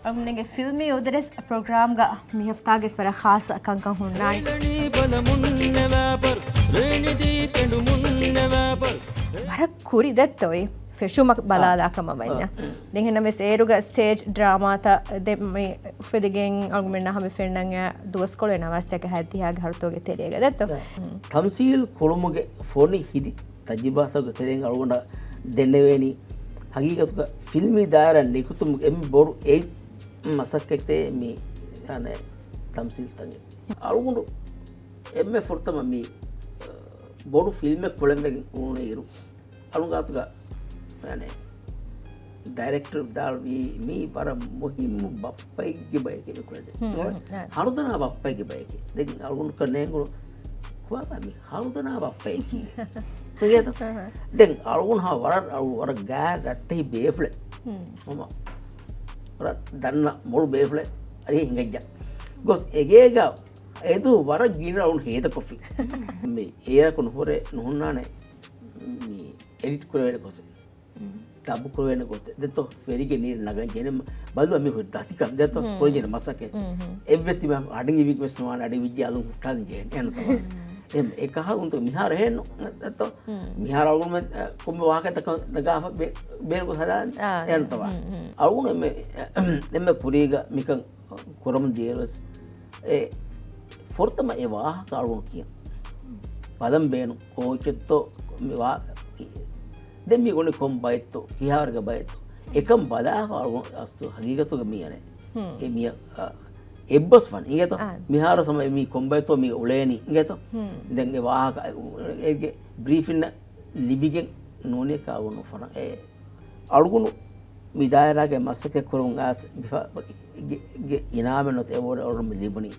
අම්නගේ ෆිල්මි උදරස් programme ගා මේ හෆ්තාගේ ස්වර ખાસ අකංකම් හුන්නායි වර කුරි දත්තොයි ෆෙෂුමක් බලාලාකම වයින්න දෙන් හෙන මේ සේරුග ස්ටේජ් ඩ්‍රාමාත දෙමේ ෆෙදගෙන් අල්ගුමෙන්න හැම ෆෙන්නංග දුවස් කොලේ නවස්තක හැදියා ගහරතෝගේ තෙරියක දත්තෝ තම්සීල් කොළොමගේ ෆෝනි හිදි තජිබාසක තෙරෙන් අල්ගොන්න දෙන්නවෙනි හගීකතුක ෆිල්මි දාරන් නිකුතුම් එම් බොරු ඒ මසක්කෙක්තේ මේ අනේ තම්සීල් තංගේ අල්ගොන්න එම්මේ ෆොර්තම මේ බොරු ෆිල්ම් එක කොළඹෙන් උනේ ඉරු අලුගාතුක يعني डायरेक्टर दाल मी पर मुहिम बप्पई के बाय के कुलदे हारुदना बप्पई के बाय के देख अरुण करने को खुआ मी हारुदना बप्पई की तो ये तो देख अरुण हा वर गा रट्टी बेफले मम वर दन्न मोळ बेफले अरे हिंगज्जा गोस एगेगा एदु वर गिन अरुण हेद कॉफी मी एरकुन होरे नुन्नाने मी एडिट करे कोसे ටබු කරවෙන කොට දෙතෝ ෆෙරිගේ නීර නගන් කියන බලු අපි හොද්දාතිකම් දෙතෝ පොරිජන මසකේ එව්වෙති මම අඩින් වික්වස්ට් නෝන අඩි විද්‍ය අලු ටල් ජේ යන තමයි එම් එකහ උන්ට මිහාර හෙන්න දෙතෝ මිහාර අලුම කොම්බ වාකත නගාව බේරක හදාන යන තමයි අලුන එම්ම පුරීග මිකන් කොරම දේවස් ඒ ෆොර්තම ඒ වාහක අලුන කිය පදම් බේනු කෝචෙත්තෝ මේවා දෙමි ගොනේ කොම් බයිතෝ කියාවර්ග බයිතෝ එකම් බදාව අස්තු හගීගතුක මියනේ ඒ මිය එබ්බස් වන් ඉගතෝ මිහාර සමය මි කොම් බයිතෝ මි උලේනි ඉගතෝ දැන් ඒ වාහක ඒගේ බ්‍රීෆින් ලිබිගෙන් නෝනේ කාවුන ෆරන් ඒ අලුගුණු මිදායරාගේ මස්සක කරුන් ආස් ගේ ඉනාමනොත් ඒ වල ඔරම ලිබුනි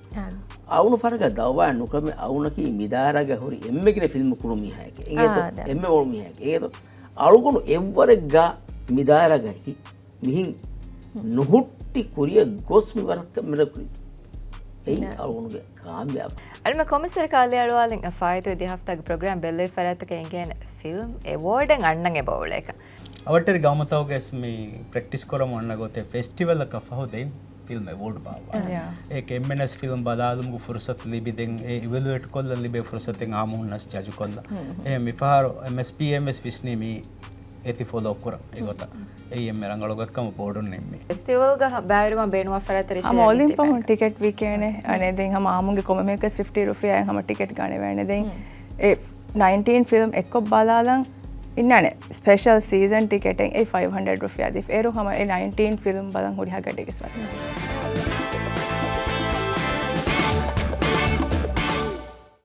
අවුණු ෆරක දවවා නුකම අවුණකි මිදායරාගේ හොරි එම්මෙගේ ෆිල්ම් කුරු මිහායක ඉගතෝ එම්මෙ වොල් මිහායක ඉගතෝ අලුගුණු එව්වරගා මිදායරාගේ මිහින් නුහුට්ටි කුරිය ගොස් මිවරක මෙරකුරි ඒ අලුගුණුගේ කාම්‍යාව අල්ම කොමසර කාලේ අලුවාලෙන් අෆායිතු දී හෆ්තාගේ ප්‍රෝග්‍රෑම් බෙල්ලේ ෆරාතක එංගේන ෆිල්ම් එවෝඩන් අන්නගේ බවලේක ಅವಟ್ಟರಿ ಗಮತವಗೆಸ್ ಮೀ ಪ್ರಾಕ್ಟೀಸ್ ಕೊರಮ ಅನ್ನಗೋತೆ ಫೆಸ್ಟಿವಲ್ ಕ ಫಹೋದೆ ಫಿಲ್ಮ್ ಅವಾರ್ಡ್ ಬಾವ ಏಕ ಎಂಎನ್ಎಸ್ ಫಿಲ್ಮ್ ಬದಾದುಮಗು ಫುರ್ಸತ್ ಲಿಬಿದೆಂ ಎ ಇವಾಲ್ಯುಯೇಟ್ ಕೊಲ್ಲ ಲಿಬೆ ಫುರ್ಸತೆಂ ಆಮುನ್ನಸ್ ಜಾಜು ಕೊಲ್ಲ ಎ ಮಿಫಾರೋ ಎಂಎಸ್ ವಿಸ್ನಿ ಮಿ ಏತಿ ಫಾಲೋ ಕೊರ ಇಗೋತ ಎ ಎಮ್ಮೆ ರಂಗಳೊಗಕ್ಕಮ ಬೋರ್ಡನ್ ನೆಮ್ಮಿ ಫೆಸ್ಟಿವಲ್ ಗ ಬೈರುಮ ಬೇನುವ ಫರತರಿ हम ओलिंप हम टिकट वीकेंड अने दें हम आमुंगे कोमेमेकस 50 रुपया हम टिकट गाने वेने दें ए 19 फिल्म एको बालालं इन्नाने स्पेशल सीजन टिकट ए 500 रुपया दी फेरो हम ए 19 फिल्म बदन हुडिया गड्डे के साथ